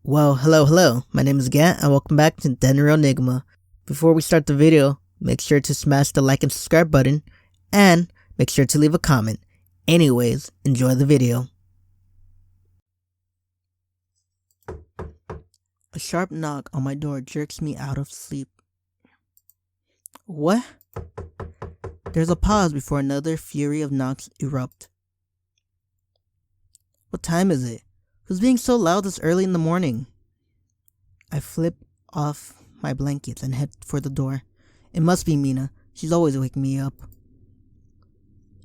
Well, hello. My name is GAT and welcome back to Ethereal Enigma. Before we start the video, make sure to smash the like and subscribe button and make sure to leave a comment. Anyways, enjoy the video. A sharp knock on my door jerks me out of sleep. What? There's a pause before another fury of knocks erupt. What time is it? Who's being so loud this early in the morning? I flip off my blankets and head for the door. It must be Mina. She's always waking me up.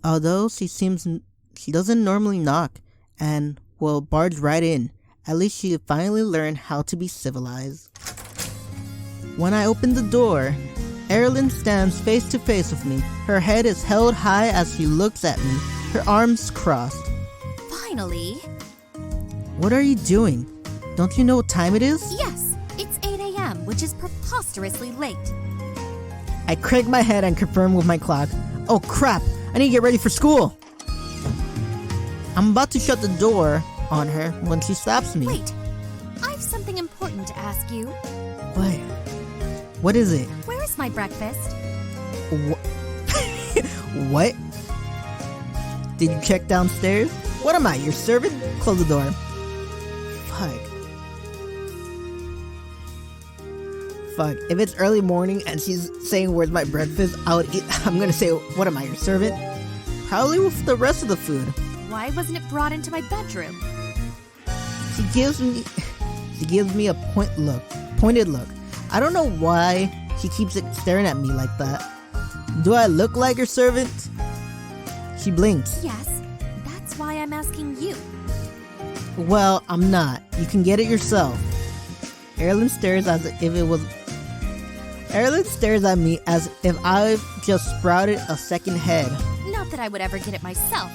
Although she doesn't normally knock and will barge right in. At least she finally learned how to be civilized. When I open the door, Erilynn stands face to face with me. Her head is held high as she looks at me, her arms crossed. Finally. What are you doing? Don't you know what time it is? Yes, it's 8 a.m., which is preposterously late. I crank my head and confirm with my clock. Oh crap, I need to get ready for school. I'm about to shut the door on her when she stops me. Wait, I have something important to ask you. What is it? Where is my breakfast? What? Did you check downstairs? What am I, your servant? Close the door. Fuck. If it's early morning and she's saying where's my breakfast, I'm gonna say, what am I, your servant? Probably with the rest of the food. Why wasn't it brought into my bedroom? She gives me a pointed look. I don't know why she keeps staring at me like that. Do I look like her servant? She blinks. Yes, that's why I'm asking you. Well, I'm not. You can get it yourself. Erilynn stares at me as if I've just sprouted a second head. Not that I would ever get it myself.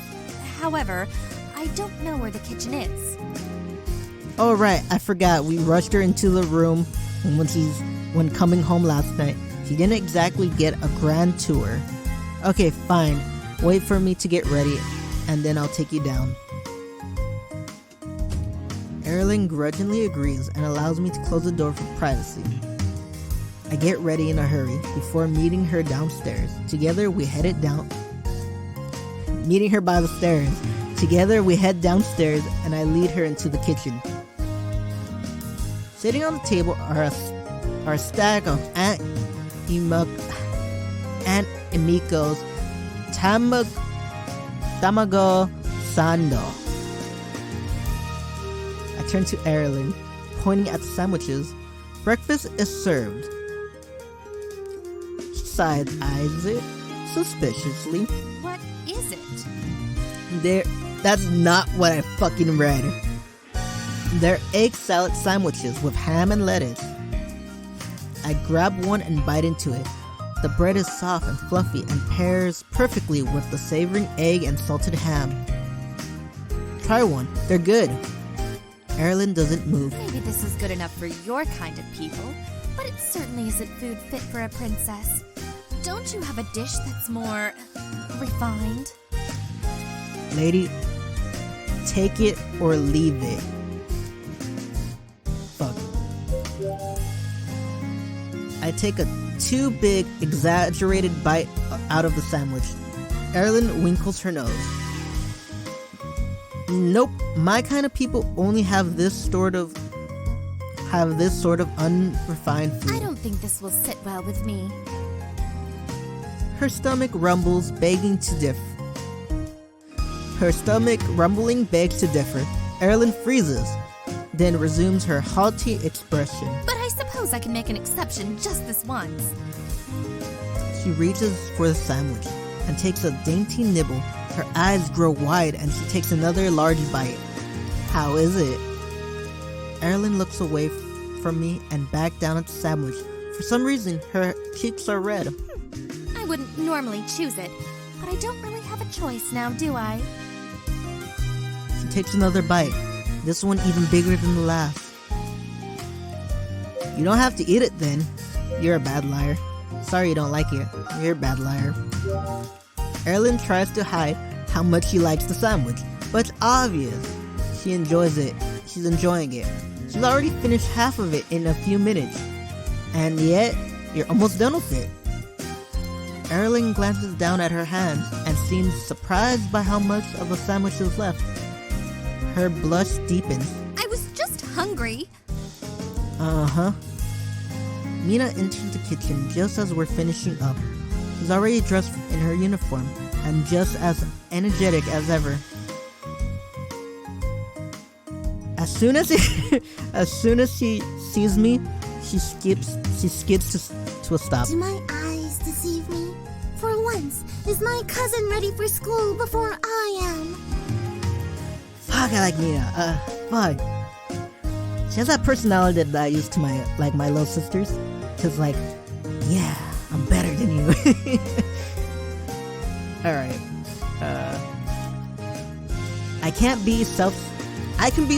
However, I don't know where the kitchen is. Oh right, I forgot. We rushed her into the room when coming home last night. She didn't exactly get a grand tour. Okay, fine. Wait for me to get ready, and then I'll take you down. Erilynn grudgingly agrees and allows me to close the door for privacy. I get ready in a hurry before meeting her downstairs. Together we head downstairs and I lead her into the kitchen. Sitting on the table are a stack of Aunt Emiko's tamago sando. I turn to Erilynn, pointing at the sandwiches. Breakfast is served. She side-eyes it suspiciously. What is it? That's not what I fucking read. They're egg salad sandwiches with ham and lettuce. I grab one and bite into it. The bread is soft and fluffy and pairs perfectly with the savoring egg and salted ham. Try one, they're good. Erilynn doesn't move. Maybe this is good enough for your kind of people, but it certainly isn't food fit for a princess. Don't you have a dish that's more refined? Lady, take it or leave it. Fuck. I take a too big, exaggerated bite out of the sandwich. Erilynn winkles her nose. Nope, my kind of people only have this sort of unrefined food. I don't think this will sit well with me. Her stomach rumbles, begging to differ. Erilynn freezes, then resumes her haughty expression. But I suppose I can make an exception just this once. She reaches for the sandwich and takes a dainty nibble. Her eyes grow wide and she takes another large bite. How is it? Erilynn looks away from me and back down at the sandwich. For some reason, her cheeks are red. I wouldn't normally choose it, but I don't really have a choice now, do I? She takes another bite, this one even bigger than the last. You don't have to eat it then. You're a bad liar. Sorry you don't like it. You're a bad liar. Erilynn tries to hide how much she likes the sandwich, but it's obvious. She's enjoying it. She's already finished half of it in a few minutes. And yet, you're almost done with it. Erilynn glances down at her hands and seems surprised by how much of a sandwich is left. Her blush deepens. I was just hungry. Uh-huh. Mina enters the kitchen just as we're finishing up. She's already dressed in her uniform and just as energetic as ever. As soon as she sees me, she skips to a stop. Do my eyes deceive me? For once, is my cousin ready for school before I am? Fuck, I like Mina. Fuck. She has that personality that I used to my little sisters. Cause yeah, I'm better than you. Alright. I can be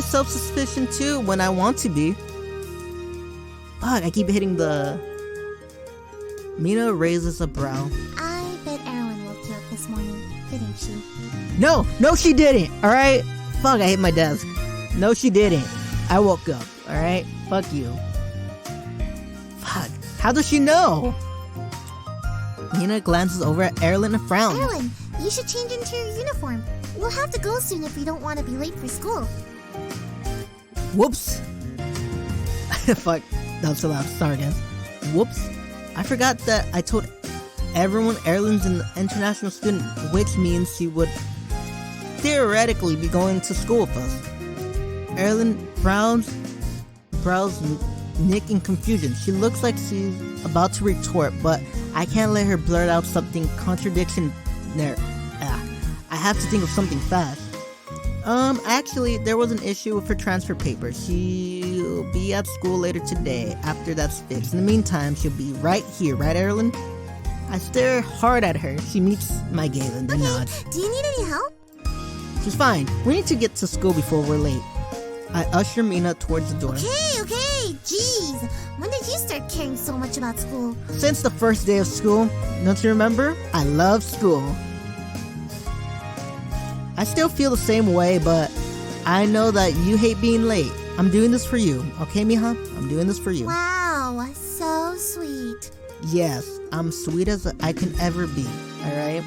self-suspicious too when I want to be. Fuck, I keep hitting the... Mina raises a brow. I bet Erilynn woke you up this morning, didn't she? No, she didn't, alright? Fuck, I hit my desk. No, she didn't. I woke up, alright? Fuck you. Fuck, how does she know? Mina glances over at Erilynn and frowns. Erilynn, you should change into your uniform. We'll have to go soon if we don't want to be late for school. Whoops. Fuck, that was so loud. Sorry, guys. Whoops. I forgot that I told everyone Erilynn's an international student, which means she would theoretically be going to school with us. Erilynn brows knit in confusion. She looks like she's about to retort, but I can't let her blurt out something contradiction there. I have to think of something fast. Actually, there was an issue with her transfer papers. She'll be at school later today, after that's fixed. In the meantime, she'll be right here, right, Erilynn? I stare hard at her. She meets my gaze and then nods. Do you need any help? She's fine. We need to get to school before we're late. I usher Mina towards the door. Okay, jeez. When did you start caring so much about school? Since the first day of school. Don't you remember? I love school. I still feel the same way, but I know that you hate being late. I'm doing this for you. Okay, Mija? I'm doing this for you. Wow, so sweet. Yes, I'm sweet as I can ever be. Alright?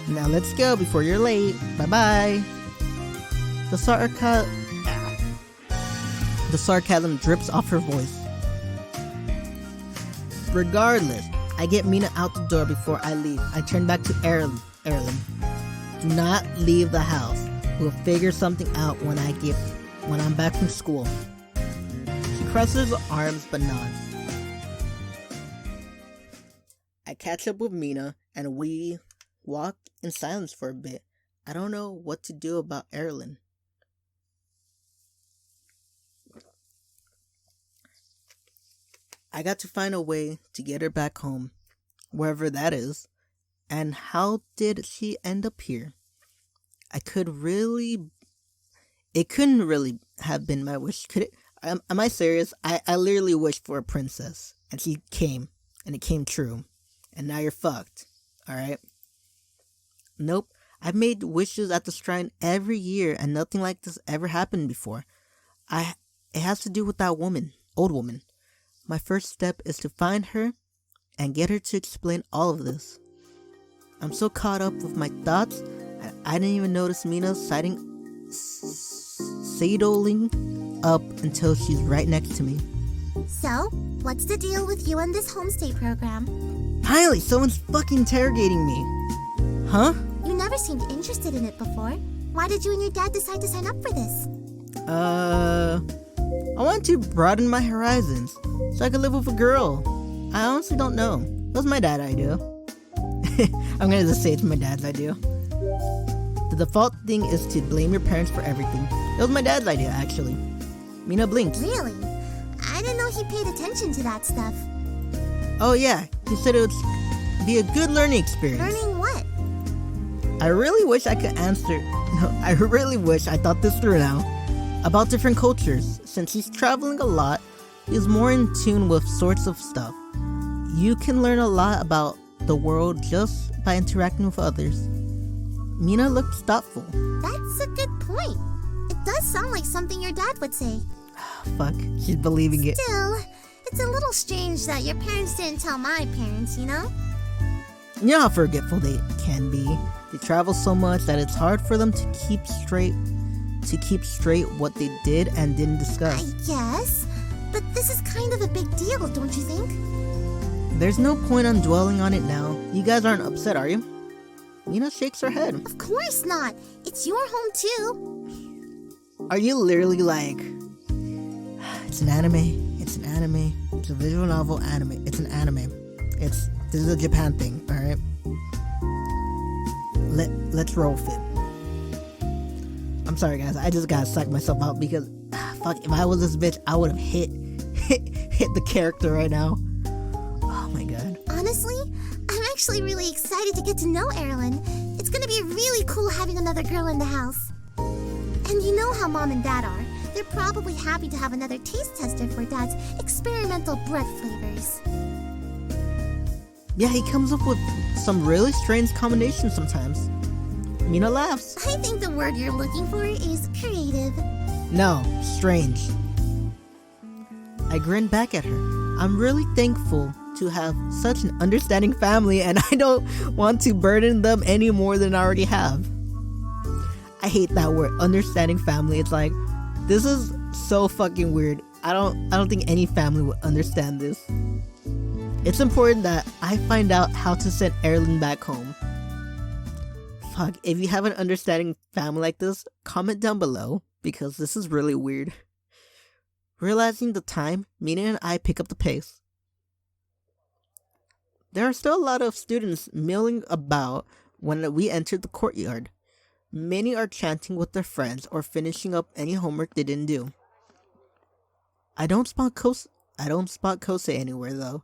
Now let's go before you're late. Bye-bye. The sarcasm drips off her voice. Regardless, I get Mina out the door before I leave. I turn back to Erilynn. Do not leave the house. We'll figure something out when I'm back from school. She crosses her arms but nods. I catch up with Mina and we walk in silence for a bit. I don't know what to do about Erilynn. I got to find a way to get her back home, wherever that is. And how did she end up here? It couldn't really have been my wish, could it? Am I serious? I literally wished for a princess, and she came, and it came true. And now you're fucked, alright? Nope, I've made wishes at the shrine every year, and nothing like this ever happened before. It has to do with that woman, old woman. My first step is to find her, and get her to explain all of this. I'm so caught up with my thoughts, I didn't even notice Mina sidling up until she's right next to me. So, what's the deal with you and this homestay program? Finally, someone's fucking interrogating me. Huh? You never seemed interested in it before. Why did you and your dad decide to sign up for this? I want to broaden my horizons, so I could live with a girl. I honestly don't know. It was my dad's idea. I'm gonna just say it's my dad's idea. The default thing is to blame your parents for everything. It was my dad's idea, actually. Mina blinked. Really? I didn't know he paid attention to that stuff. Oh yeah, he said it would be a good learning experience. Learning what? I really wish I could answer. No, I really wish I thought this through now. About different cultures. Since he's traveling a lot, he's more in tune with sorts of stuff. You can learn a lot about the world just by interacting with others. Mina looked thoughtful. That's a good point. It does sound like something your dad would say. Fuck, she's believing it. Still, it's a little strange that your parents didn't tell my parents, you know? You know how forgetful they can be. They travel so much that it's hard for them to keep straight what they did and didn't discuss. I guess, but this is kind of a big deal, don't you think? There's no point on dwelling on it now. You guys aren't upset, are you? Mina shakes her head. Of course not. It's your home too. Are you literally like, it's an anime, it's an anime, it's a visual novel anime, it's an anime. This is a Japan thing, alright? Let's roll fit. I'm sorry guys, I just gotta psych myself out because, fuck, if I was this bitch, I would have hit the character right now. Oh my god. Honestly, I'm actually really excited to get to know Erilynn. It's gonna be really cool having another girl in the house. And you know how Mom and Dad are. They're probably happy to have another taste tester for Dad's experimental bread flavors. Yeah, he comes up with some really strange combinations sometimes. Mina laughs. I think the word you're looking for is creative. No, strange. I grin back at her. I'm really thankful to have such an understanding family, and I don't want to burden them any more than I already have. I hate that word, understanding family. It's like, this is so fucking weird. I don't think any family would understand this. It's important that I find out how to send Erilynn back home. Fuck, if you have an understanding family like this, comment down below, because this is really weird. Realizing the time, Mina and I pick up the pace. There are still a lot of students milling about when we entered the courtyard. Many are chanting with their friends or finishing up any homework they didn't do. I don't spot Kosei anywhere though.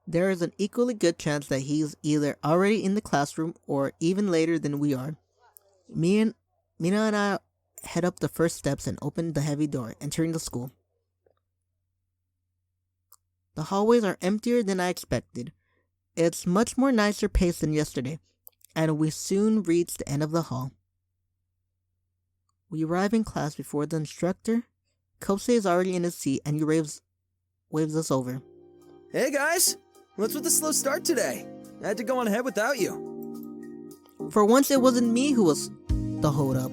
There is an equally good chance that he's either already in the classroom or even later than we are. Mina and I head up the first steps and open the heavy door, entering the school. The hallways are emptier than I expected. It's much more nicer paced than yesterday, and we soon reach the end of the hall. We arrive in class before the instructor. Kosei is already in his seat and he waves us over. Hey guys! What's with the slow start today? I had to go on ahead without you. For once it wasn't me who was the hold-up.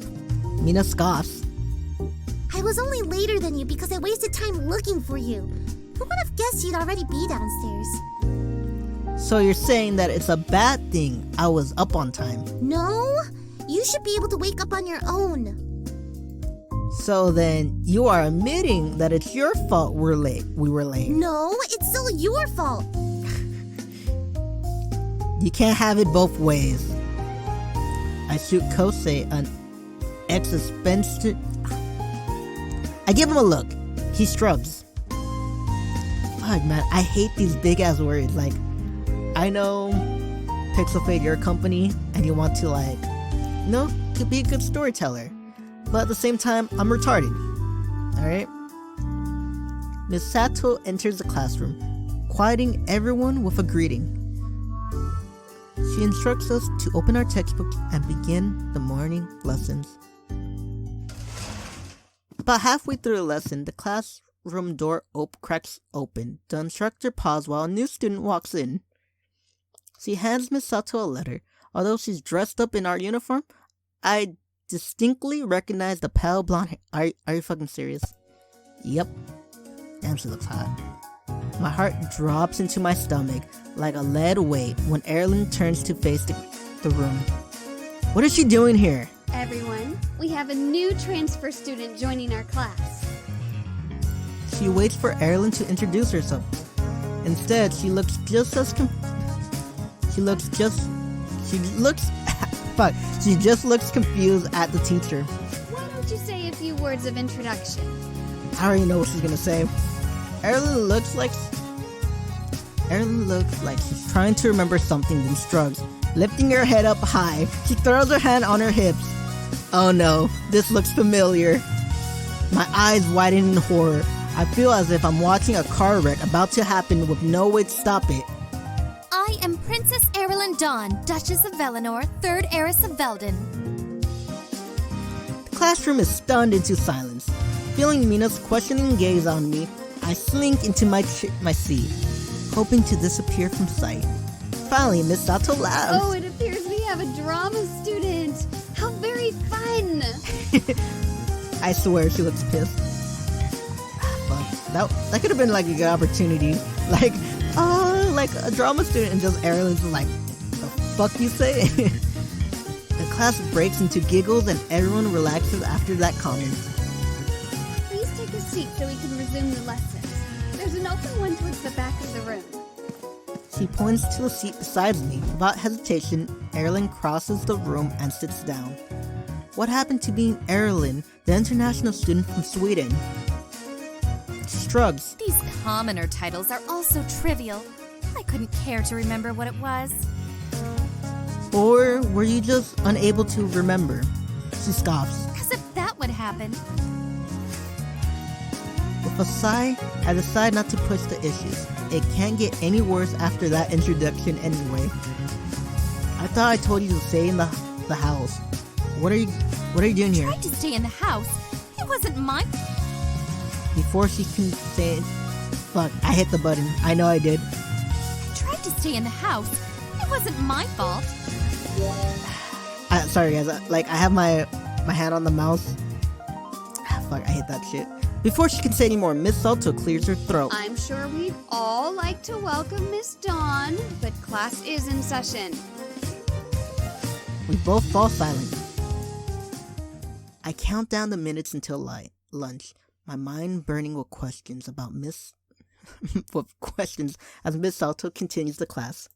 Mina scoffs. I was only later than you because I wasted time looking for you. Who would have guessed you'd already be downstairs? So you're saying that it's a bad thing I was up on time? No, you should be able to wake up on your own. So then you are admitting that it's your fault we were late. No, it's still your fault. You can't have it both ways. I shoot Kosei an expensive. I give him a look. He shrugs. Fuck man, I hate these big ass words. Like, I know PixelFade, your company, and you want to to be a good storyteller. But at the same time, I'm retarded. Alright? Miss Sato enters the classroom, quieting everyone with a greeting. She instructs us to open our textbooks and begin the morning lessons. About halfway through the lesson, the classroom door cracks open. The instructor pauses while a new student walks in. She hands Miss Sato a letter. Although she's dressed up in our uniform, I distinctly recognize the pale blonde hair. Are you fucking serious? Yep. Damn, she looks hot. My heart drops into my stomach like a lead weight when Erilynn turns to face the room. What is she doing here? Everyone, we have a new transfer student joining our class. She waits for Erilynn to introduce herself. Instead, she looks just confused at the teacher. Why don't you say a few words of introduction? I already know what she's gonna say. Erilynn looks like she's trying to remember something, then shrugs. Lifting her head up high, she throws her hand on her hips. Oh no, this looks familiar. My eyes widen in horror. I feel as if I'm watching a car wreck about to happen with no way to stop it. I am Princess Erilynn Dawn, Duchess of Valinor, 3rd heiress of Veldin. The classroom is stunned into silence. Feeling Mina's questioning gaze on me, I slink into my seat, hoping to disappear from sight. Finally, Miss Sato laughs. Oh, it appears we have a drama student. How very fun. I swear she looks pissed. Fuck, that could have been like a good opportunity. Like a drama student, and just Erilynn's like, the fuck you say? The class breaks into giggles and everyone relaxes after that comment. Please take a seat so we can resume the lessons. There's an open one towards the back of the room. She points to a seat beside me. Without hesitation, Erilynn crosses the room and sits down. What happened to being Erilynn, the international student from Sweden? Shrugs. These commoner titles are also trivial. I couldn't care to remember what it was. Or were you just unable to remember? She scoffs. As if that would happen. With a sigh, I decide not to push the issues. It can't get any worse after that introduction anyway. I thought I told you to stay in the house. What are you doing here? I tried to stay in the house. It wasn't my... Before she can say it, fuck, I hit the button. I know I did. I tried to stay in the house. It wasn't my fault. Sorry guys, I have my hand on the mouse. Fuck, I hit that shit. Before she can say any more, Miss Salto clears her throat. I'm sure we'd all like to welcome Miss Dawn, but class is in session. We both fall silent. I count down the minutes until lunch, my mind burning with questions about as Miss Salto continues the class.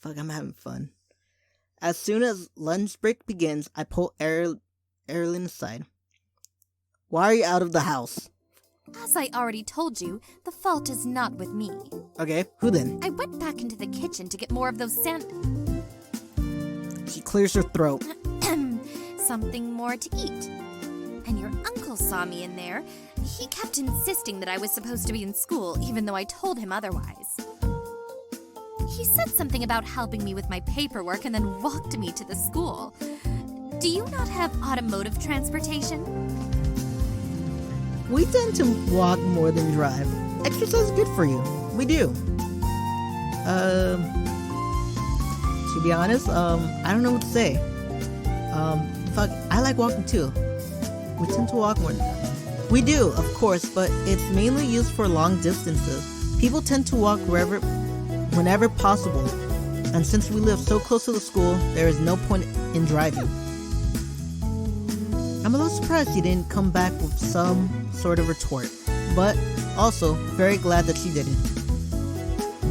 Fuck, I'm having fun. As soon as lunch break begins, I pull Erilynn aside. Why are you out of the house? As I already told you, the fault is not with me. Okay, who then? I went back into the kitchen to get more of those She clears her throat. something more to eat. And your uncle saw me in there. He kept insisting that I was supposed to be in school, even though I told him otherwise. He said something about helping me with my paperwork and then walked me to the school. Do you not have automotive transportation? We tend to walk more than drive. Exercise is good for you. We do. To be honest, I don't know what to say. Fuck, I like walking too. We tend to walk more than drive. We do, of course, but it's mainly used for long distances. People tend to walk whenever possible. And since we live so close to the school, there is no point in driving. I'm a little surprised she didn't come back with some sort of retort, but also very glad that she didn't.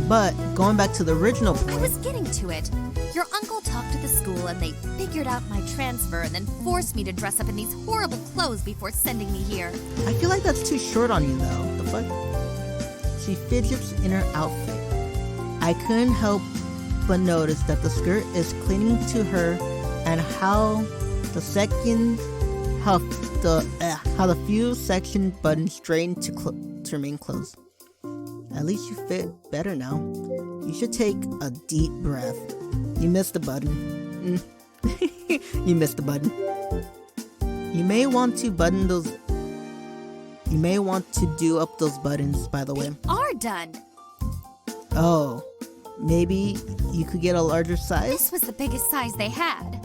But going back to the original point... I was getting to it. Your uncle talked to the school and they figured out my transfer and then forced me to dress up in these horrible clothes before sending me here. I feel like that's too short on you though. The fuck? She fidgets in her outfit. I couldn't help but notice that the skirt is clinging to her and how the few section buttons straighten to remain closed. At least you fit better now. You should take a deep breath. You missed the button. You missed the button. You may want to do up those buttons, by the way. They are done. Oh, maybe you could get a larger size? This was the biggest size they had.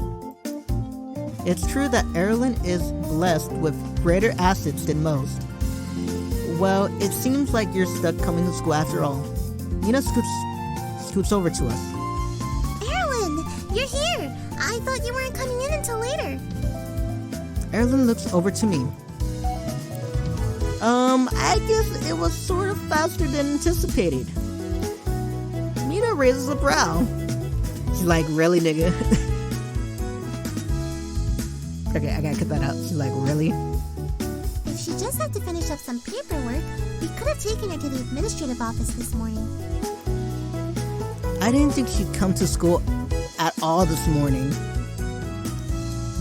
It's true that Erilynn is blessed with greater assets than most. Well, it seems like you're stuck coming to school after all. Nina scoots over to us. Erilynn, you're here! I thought you weren't coming in until later. Erilynn looks over to me. I guess it was sort of faster than anticipated. Mina raises a brow. She's like, really, nigga? Okay, I gotta cut that out. She's like, really? If she just had to finish up some paperwork, we could have taken her to the administrative office this morning. I didn't think she'd come to school at all this morning.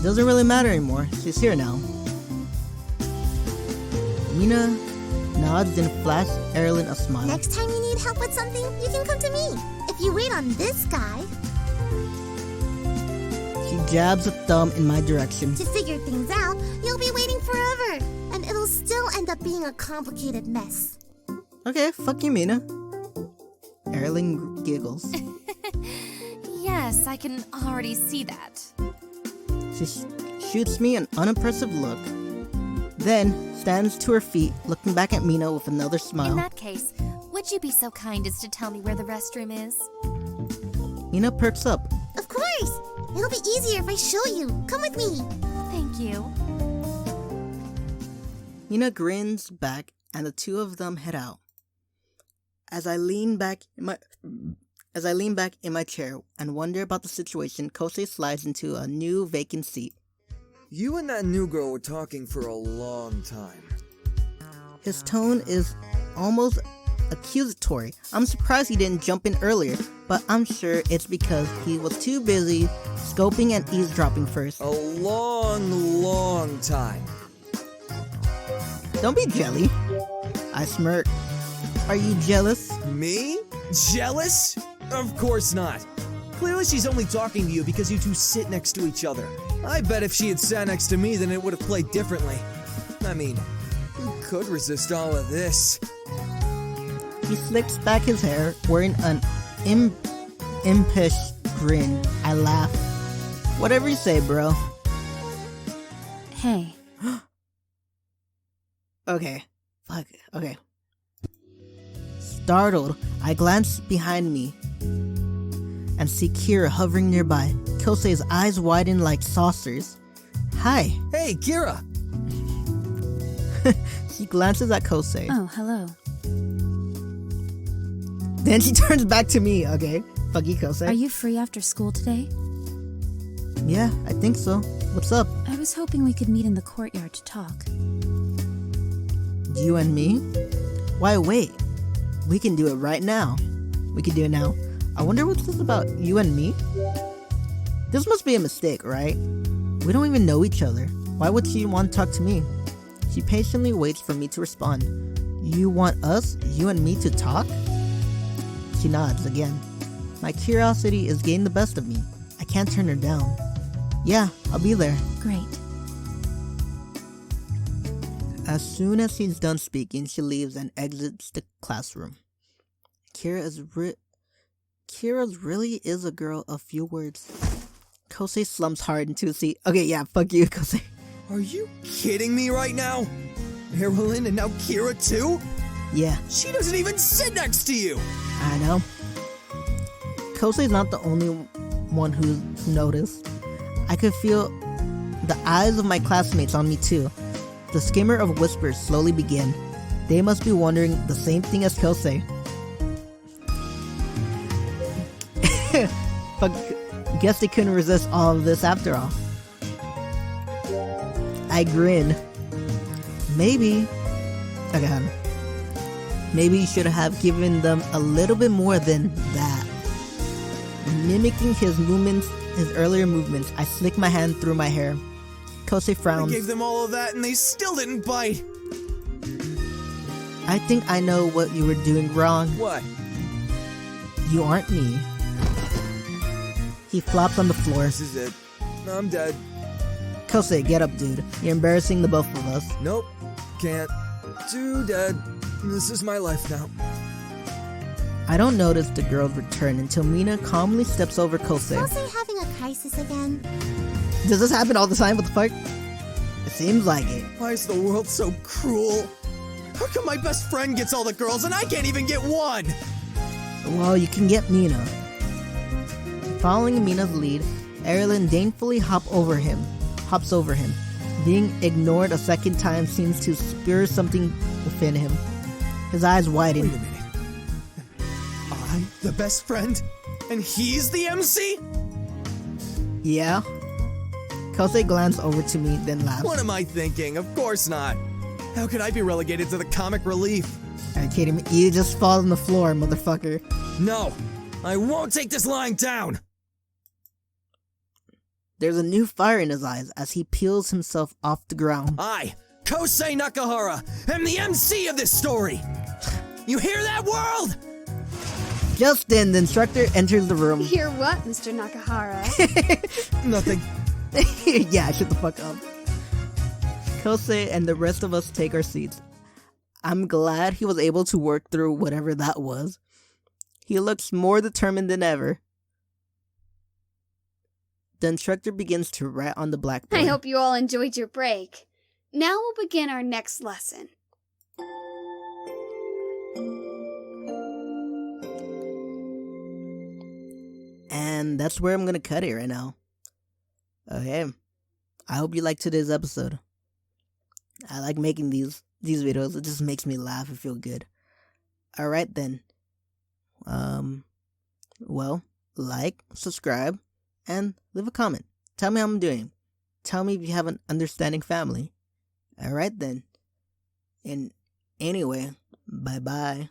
Doesn't really matter anymore. She's here now. Mina nods and flashes Erilynn a smile. Next time you need help with something, you can come to me. If you wait on this guy... She jabs a thumb in my direction. To figure things out, you'll be waiting forever. And it'll still end up being a complicated mess. Okay, fuck you, Mina. Erilynn giggles. Yes, I can already see that. She shoots me an unimpressive look, then stands to her feet, looking back at Mina with another smile. In that case, would you be so kind as to tell me where the restroom is? Mina perks up. Of course! It'll be easier if I show you. Come with me. Thank you. Mina grins back, and the two of them head out. As I lean back in my chair and wonder about the situation, Kosei slides into a new vacant seat. You and that new girl were talking for a long time. His tone is almost accusatory. I'm surprised he didn't jump in earlier, but I'm sure it's because he was too busy scoping and eavesdropping first. A long time. Don't be jelly. I smirk. Are you jealous? Me? Jealous? Of course not. Clearly she's only talking to you because you two sit next to each other. I bet if she had sat next to me, then it would have played differently. I mean, who could resist all of this? He slicks back his hair, wearing an impish grin. I laugh. Whatever you say, bro. Hey. Okay. Fuck. Okay. Startled, I glance behind me and see Kira hovering nearby. Kosei's eyes widen like saucers. Hi. Hey, Kira! She glances at Kosei. Oh, hello. Then she turns back to me. Okay. Fuck you, Kosei. Are you free after school today? Yeah, I think so. What's up? I was hoping we could meet in the courtyard to talk. You and me? Why wait? We can do it right now. We can do it now. I wonder what's this about you and me? This must be a mistake, right? We don't even know each other. Why would she want to talk to me? She patiently waits for me to respond. You want us, you and me, to talk? She nods again. My curiosity is getting the best of me. I can't turn her down. Yeah, I'll be there. Great. As soon as she's done speaking, she leaves and exits the classroom. Kira really is a girl of few words. Kosei slumps hard into a seat. Okay, yeah, fuck you, Kosei. Are you kidding me right now? Erilynn and now Kira too? Yeah, She doesn't even sit next to you! I know. Kosei's not the only one who noticed. I could feel the eyes of my classmates on me too. The skimmer of whispers slowly begin. They must be wondering the same thing as Kosei. But guess they couldn't resist all of this after all. I grin. Maybe you should have given them a little bit more than that. Mimicking his earlier movements, I slick my hand through my hair. Kosei I frowns. gave them all of that and they still didn't bite! I think I know what you were doing wrong. What? You aren't me. He flops on the floor. This is it. I'm dead. Kosei, get up, dude. You're embarrassing the both of us. Nope. Can't. Too dead. This is my life now. I don't notice the girls return until Mina calmly steps over Kosei. Kosei having a crisis again? Does this happen all the time? What the fuck? It seems like it. Why is the world so cruel? How come my best friend gets all the girls and I can't even get one? Well, you can get Mina. Following Mina's lead, Erilynn daintfully hops over him. Being ignored a second time seems to spur something within him. His eyes widen. Wait a minute. I, the best friend? And he's the MC? Yeah? Kosei glanced over to me, then laughed. What am I thinking? Of course not. How could I be relegated to the comic relief? Are you kidding me? You just fall on the floor, motherfucker. No, I won't take this lying down. There's a new fire in his eyes as he peels himself off the ground. I, Kosei Nakahara, am the MC of this story. You hear that, world? Just then, the instructor enters the room. Hear what, Mr. Nakahara? Nothing. Yeah, shut the fuck up. Kosei and the rest of us take our seats. I'm glad he was able to work through whatever that was. He looks more determined than ever. The instructor begins to write on the blackboard. I hope you all enjoyed your break. Now we'll begin our next lesson. And that's where I'm gonna cut it right now. Okay. I hope you liked today's episode. I like making these videos. It just makes me laugh and feel good. Alright then. Well, like, subscribe, and leave a comment. Tell me how I'm doing. Tell me if you have an understanding family. Alright then. And anyway, bye-bye.